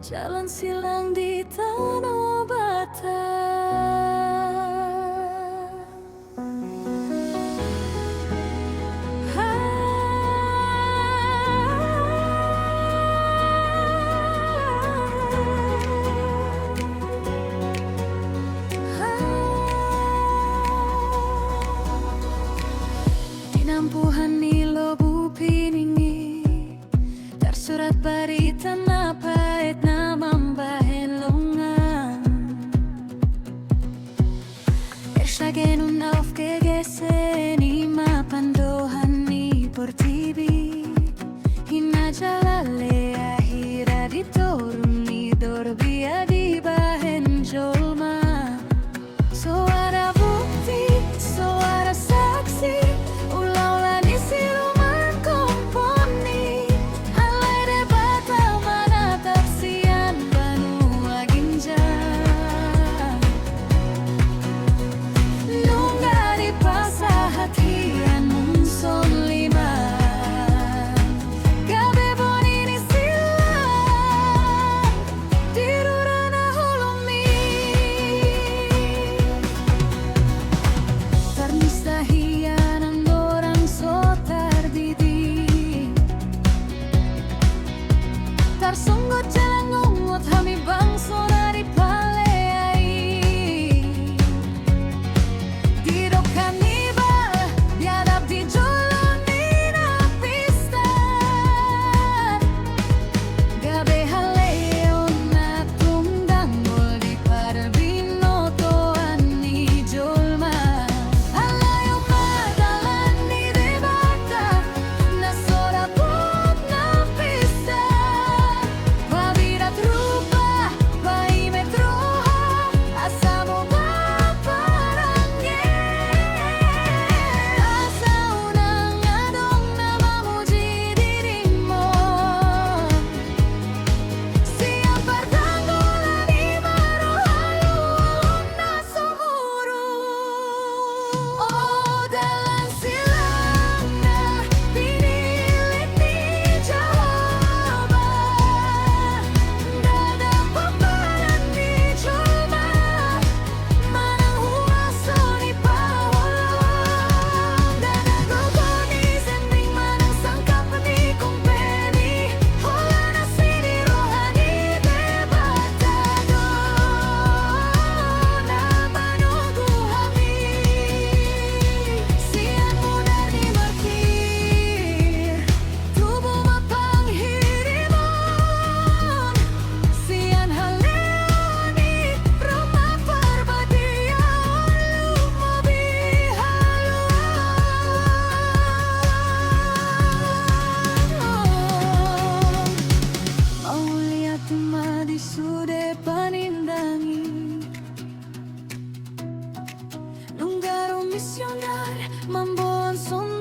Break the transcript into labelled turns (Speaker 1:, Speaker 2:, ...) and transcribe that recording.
Speaker 1: Jalan silang di Tanah Bata. Tinampuhan ni Lobu Piningi tersurat berita napait na mambahen longan Ersagenun auf gegese ni mapandohan ni portibi Hinajalale ahira ditorun ni dorbia di bahen jolma So ada bukti, so ada saksi Tarsunggot jalan ngungut hami bangso dari paleai Diro kanibal biadab di jolong nina pistan Gabe haleon na tungdanggol di parbino toan ni jolma Alayo madalan ni debata na sorapot na pistan Sude panindangi Nunggaro misionar Mambon son